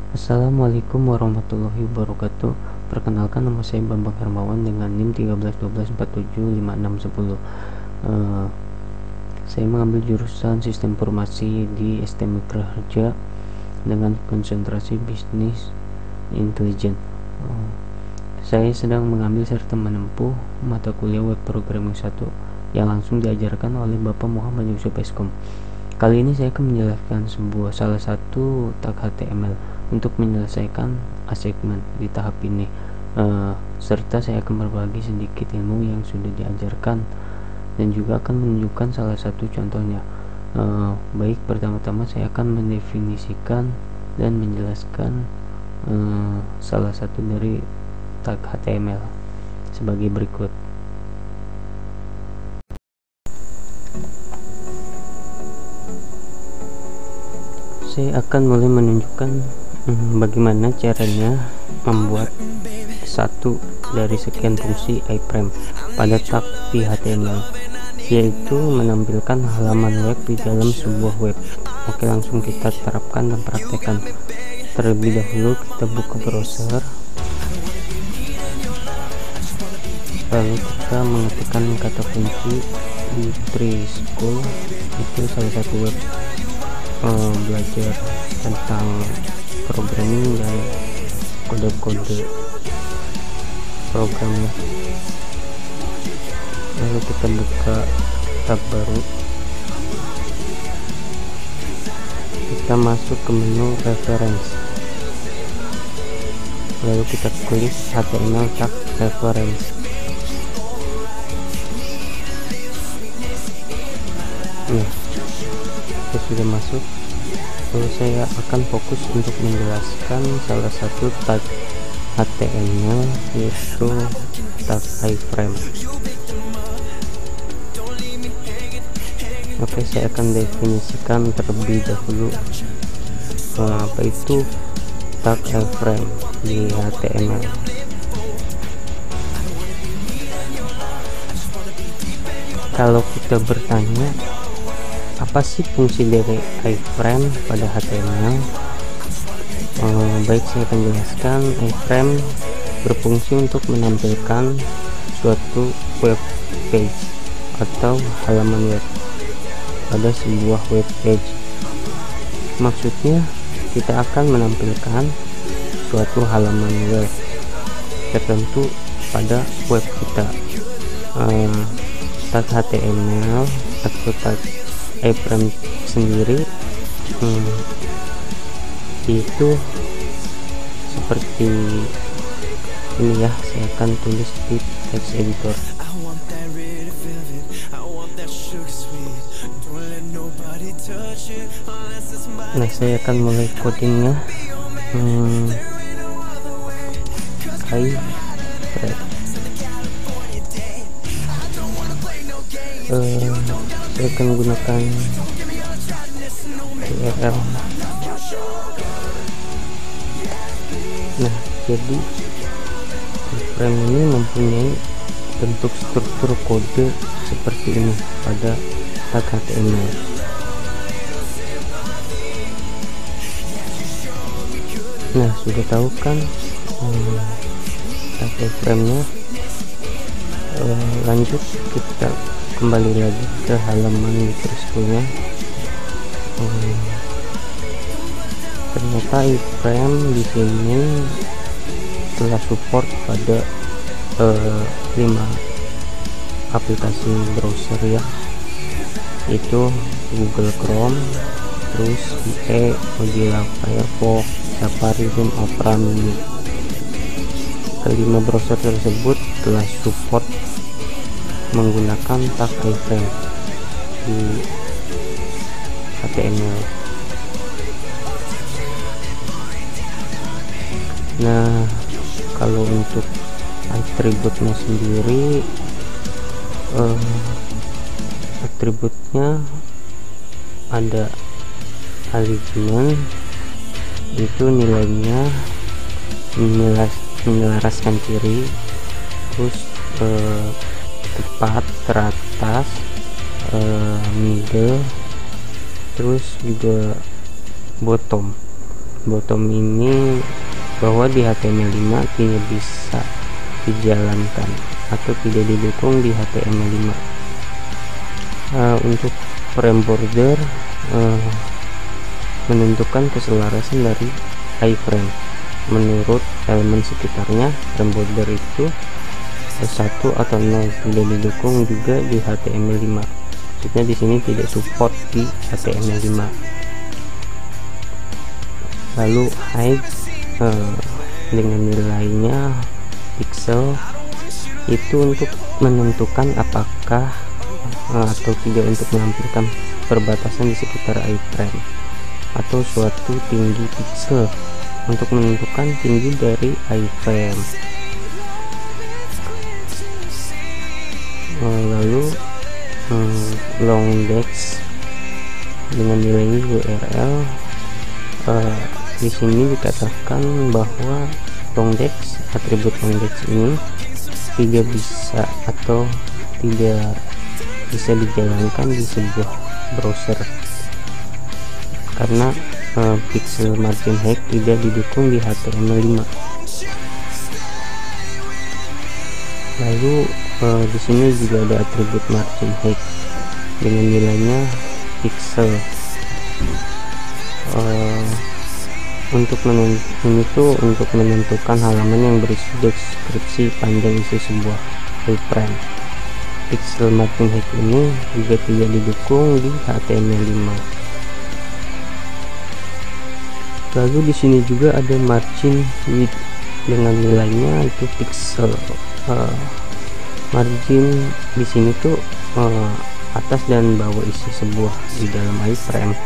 Assalamualaikum warahmatullahi wabarakatuh. Perkenalkan, nama saya Bambang Hermawan dengan NIM 1312475610. Saya mengambil jurusan Sistem Informasi di STM Mikraharja dengan konsentrasi bisnis intelijen. Saya sedang mengambil serta menempuh mata kuliah web programming 1 yang langsung diajarkan oleh Bapak Muhammad Yusuf Eskom. Kali ini saya akan menjelaskan salah satu tag HTML untuk menyelesaikan assignment di tahap ini, serta saya akan berbagi sedikit ilmu yang sudah diajarkan dan juga akan menunjukkan salah satu contohnya. Baik, pertama-tama saya akan mendefinisikan dan menjelaskan salah satu dari tag HTML sebagai berikut. Saya akan mulai menunjukkan bagaimana caranya membuat satu dari sekian fungsi iframe pada tag di HTML, yaitu menampilkan halaman web di dalam sebuah web. Oke, langsung kita terapkan dan praktekkan. Terlebih dahulu kita buka browser, lalu kita mengetikkan kata kunci di Trischool. Itu salah satu web belajar tentang programming dan kode-kode programnya. Lalu kita buka tab baru, kita masuk ke menu reference, lalu kita klik HTML tag reference. Kita sudah masuk. Lalu saya akan fokus untuk menjelaskan salah satu tag HTML, yaitu tag iframe. Oke, saya akan definisikan terlebih dahulu apa itu tag iframe di HTML. Kalau kita bertanya, apa sih fungsi dari iframe pada HTML? Baik, saya akan jelaskan. Iframe berfungsi untuk menampilkan suatu web page atau halaman web pada sebuah web page. Maksudnya, kita akan menampilkan suatu halaman web tertentu pada web kita. Tag HTML atau tag iframe sendiri itu seperti ini ya. Saya akan tulis di text editor. Nah, saya akan mulai codingnya. Saya akan menggunakan URL. Nah, jadi iframe ini mempunyai bentuk struktur kode seperti ini pada tag HTML. Nah, sudah tahu kan tag iframe-nya. Lanjut, kita kembali lagi ke halaman Trischool-nya. Ternyata iframe di sini telah support pada 5 aplikasi browser ya, itu Google Chrome, terus IE, Mozilla Firefox, Safari, dan Opera Mini. Kelima browser tersebut telah support menggunakan tag iframe di HTML. Nah, kalau untuk atributnya sendiri, atributnya ada alignment, itu nilainya menyelaraskan ciri, terus tepat, teratas, middle, terus juga bottom. bottom ini bahwa di HTML5 tidak bisa dijalankan atau tidak didukung di HTML5. Untuk frame border menentukan keselarasan dari iframe menurut elemen sekitarnya. Frame border itu 1 atau 0, tidak didukung juga di HTML5. Maksudnya di sini tidak support di HTML5. Lalu height dengan nilainya pixel itu untuk menentukan apakah atau tidak, untuk menampilkan perbatasan di sekitar iframe atau suatu tinggi pixel untuk menentukan tinggi dari iframe. Lalu longDex dengan nilainya URL. Di sini dikatakan bahwa longDex, atribut longDex ini tidak bisa atau tidak bisa dijalankan di sebuah browser karena pixel margin height tidak didukung di HTML5. Lalu di sini juga ada atribut margin height dengan nilainya pixel. Untuk ini tuh untuk menentukan halaman yang berisi deskripsi panjang isi sebuah iframe. Pixel margin height ini juga tidak didukung di HTML5. Lalu di sini juga ada margin width dengan nilainya itu pixel. Margin di sini tuh atas dan bawah isi sebuah di dalam iframe.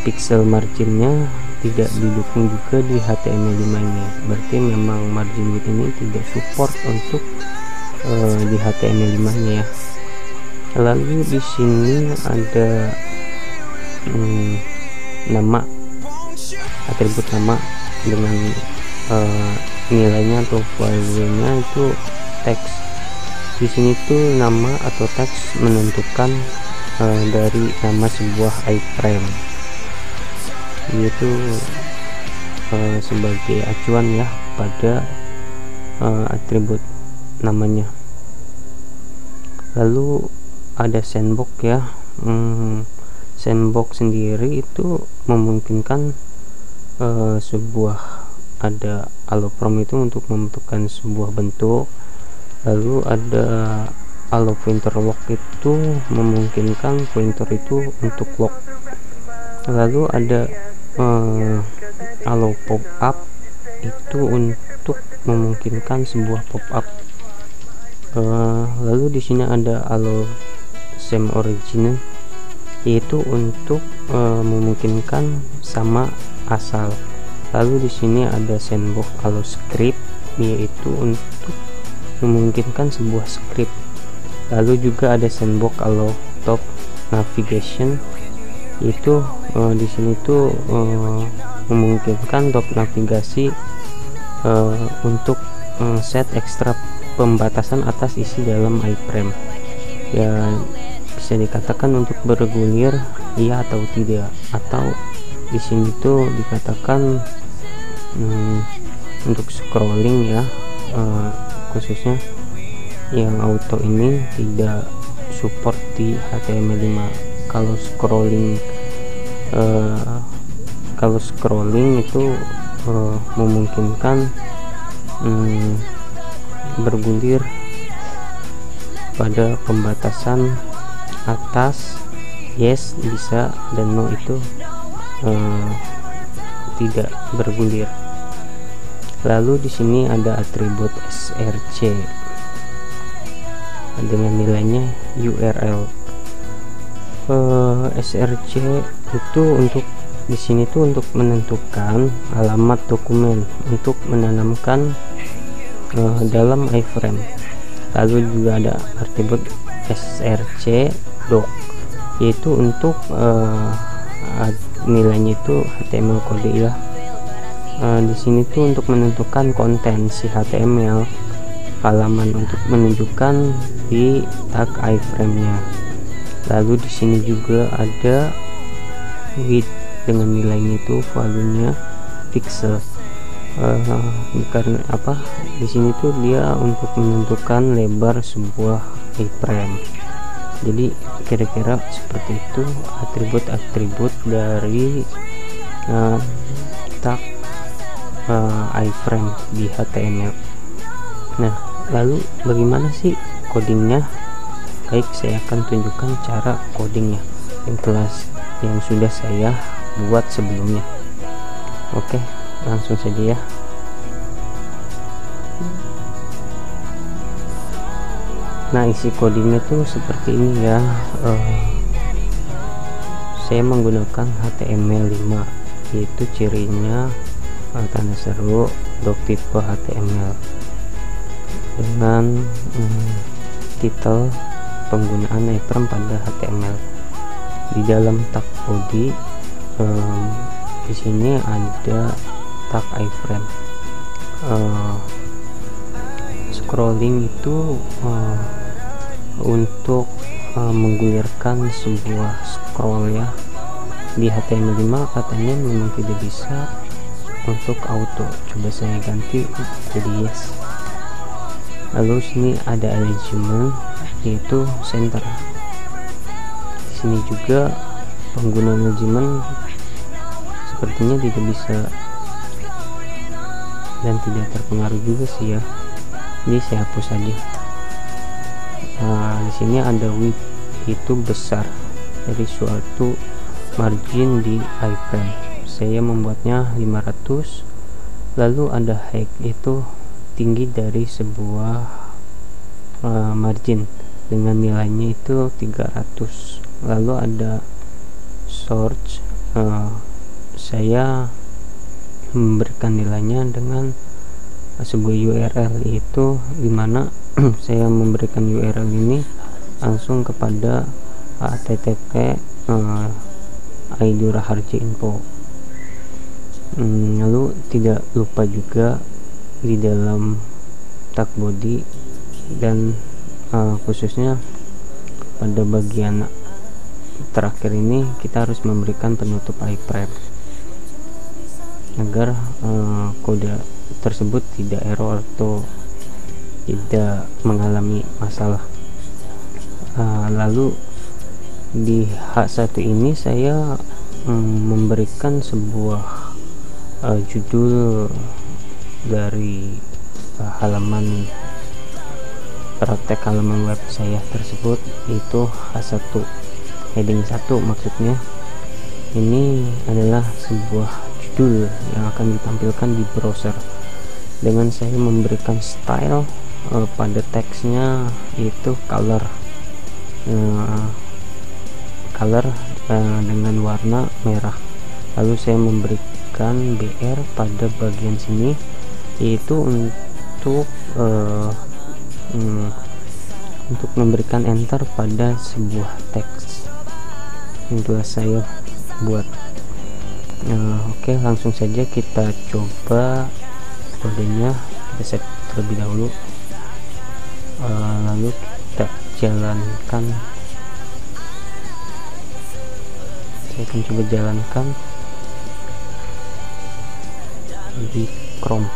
Pixel marginnya tidak didukung juga di HTML5 nya, berarti memang margin width ini tidak support untuk di HTML5 nya ya. Lalu di sini ada nama, atribut nama dengan nilainya atau value-nya itu teks. Di sini tuh nama atau teks menentukan dari nama sebuah iframe, yaitu sebagai acuan ya pada atribut namanya. Lalu ada sandbox ya. Sandbox sendiri itu memungkinkan sebuah ada allow from itu untuk membentukkan sebuah bentuk. Lalu ada allow pointer lock itu memungkinkan pointer itu untuk lock. Lalu ada allow pop up itu untuk memungkinkan sebuah pop up. Lalu di sini ada allow same origin, yaitu untuk memungkinkan sama asal. Lalu di sini ada sandbox allow script, yaitu untuk memungkinkan sebuah script. Lalu juga ada sandbox allow top navigation, itu di sini tuh memungkinkan top navigasi untuk set ekstra pembatasan atas isi dalam iframe ya, bisa dikatakan untuk bergulir iya atau tidak, atau di sini tuh dikatakan untuk scrolling ya, khususnya yang auto ini tidak support di HTML5. Kalau scrolling itu memungkinkan bergulir pada pembatasan atas yes bisa, dan no itu tidak bergulir. Lalu di sini ada atribut src dengan nilainya URL. src itu untuk di sini tuh untuk menentukan alamat dokumen untuk menanamkan dalam iframe. Lalu juga ada atribut src doc, yaitu untuk nilainya itu HTML kode ya. Di sini tuh untuk menentukan konten si HTML halaman untuk menunjukkan di tag iframe-nya. Lalu di sini juga ada width dengan nilainya itu value-nya pixel. Karena apa, di sini tuh dia untuk menentukan lebar sebuah iframe. Jadi kira-kira seperti itu atribut-atribut dari tag iframe di HTML. Nah, lalu bagaimana sih codingnya? Baik, saya akan tunjukkan cara codingnya yang sudah saya buat sebelumnya. Oke, langsung saja ya. Nah, isi codingnya tuh seperti ini ya. Saya menggunakan HTML5, yaitu cirinya tanda seru doc tipe HTML dengan titel penggunaan iframe pada HTML. Di dalam tag body di sini ada tag iframe. Scrolling itu untuk menggulirkan sebuah scroll ya. Di HTML5 katanya memang tidak bisa untuk auto. Coba saya ganti jadi yes. Lalu sini ada alignment, yaitu center. Di sini juga penggunaan alignment sepertinya tidak bisa dan tidak terpengaruh juga sih ya. Jadi saya hapus saja. Di sini ada width, itu besar dari suatu margin di iframe. Saya membuatnya 500. Lalu ada height, itu tinggi dari sebuah margin dengan nilainya itu 300. Lalu ada source, saya memberikan nilainya dengan sebuah URL, yaitu dimana saya memberikan URL ini langsung kepada http id.raharja.info. Lalu tidak lupa juga di dalam tag body dan khususnya pada bagian terakhir ini kita harus memberikan penutup iframe agar kode tersebut tidak error atau tidak mengalami masalah. Lalu di H1 ini saya memberikan sebuah judul dari halaman praktek halaman web saya tersebut, itu H1 heading 1. Maksudnya ini adalah sebuah judul yang akan ditampilkan di browser dengan saya memberikan style pada teksnya, yaitu color dengan warna merah. Lalu saya memberikan BR pada bagian sini, yaitu untuk memberikan enter pada sebuah teks yang telah saya buat. Oke, langsung saja kita coba kodenya. Kita set terlebih dahulu, lalu kita jalankan. Saya akan coba jalankan di Chrome.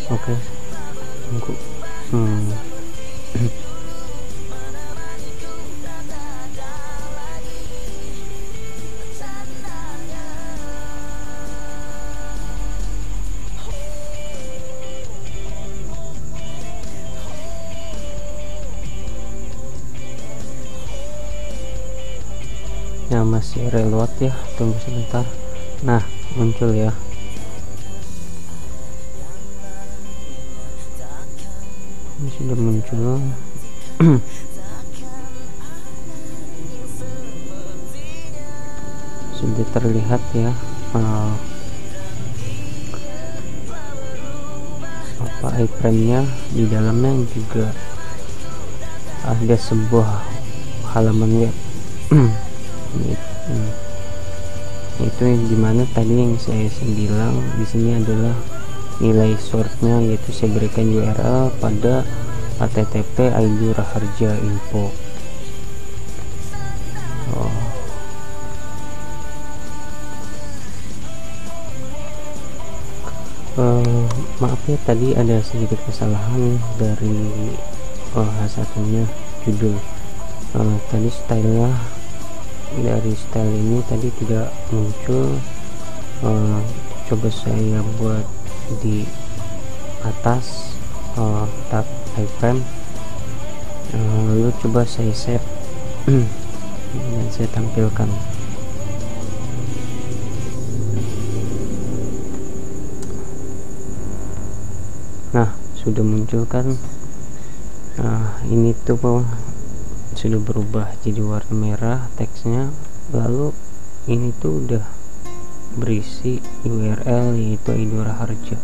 Oke, tunggu. Nah, masih reload ya, tunggu sebentar. Nah, muncul ya. Ini sudah muncul. Sudah terlihat ya iframe-nya. Di dalamnya juga ada sebuah halaman web. Itu yang dimana tadi yang saya bilang di sini adalah nilai source-nya, yaitu saya berikan URL pada http Aidyo Raharja info. Maaf ya, tadi ada sedikit kesalahan dari satunya judul. Tadi stylenya dari style ini tadi tidak muncul. Coba saya buat di atas tab iframe, lalu coba saya save dan saya tampilkan. Nah, sudah muncul kan. Ini tuh sudah berubah jadi warna merah teksnya, lalu ini tuh udah berisi URL yaitu Aidyo Raharja,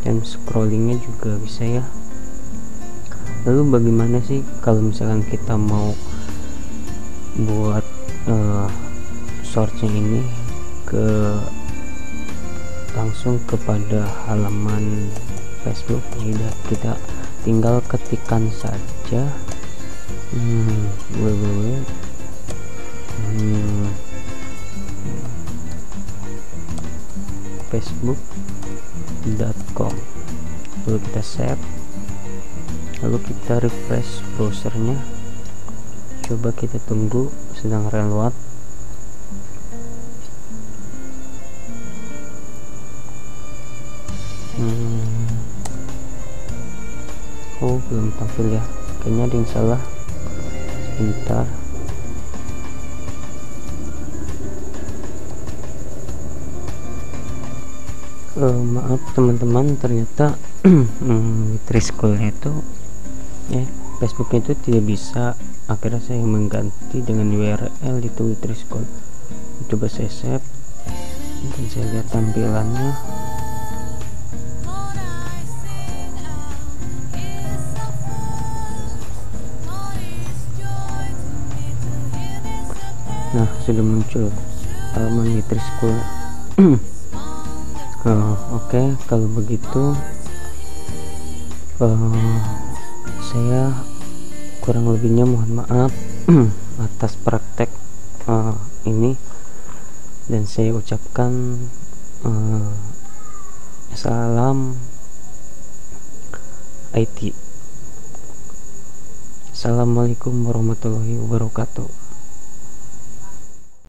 dan scrollingnya juga bisa ya. Lalu bagaimana sih kalau misalkan kita mau buat source-nya ini langsung kepada halaman Facebook? Kita tinggal ketikkan saja facebook.com, lalu kita save, lalu kita refresh browsernya. Coba kita tunggu sedang reload. Belum tampil ya, kayaknya ada yang salah, sebentar. Maaf teman-teman, ternyata Trischool itu Facebooknya itu tidak bisa. Akhirnya saya mengganti dengan URL itu Trischool. Coba saya save dan saya lihat tampilannya. Nah, sudah muncul halaman Trischool. Oke, kalau begitu saya kurang lebihnya mohon maaf atas praktek ini, dan saya ucapkan salam IT. Assalamualaikum warahmatullahi wabarakatuh.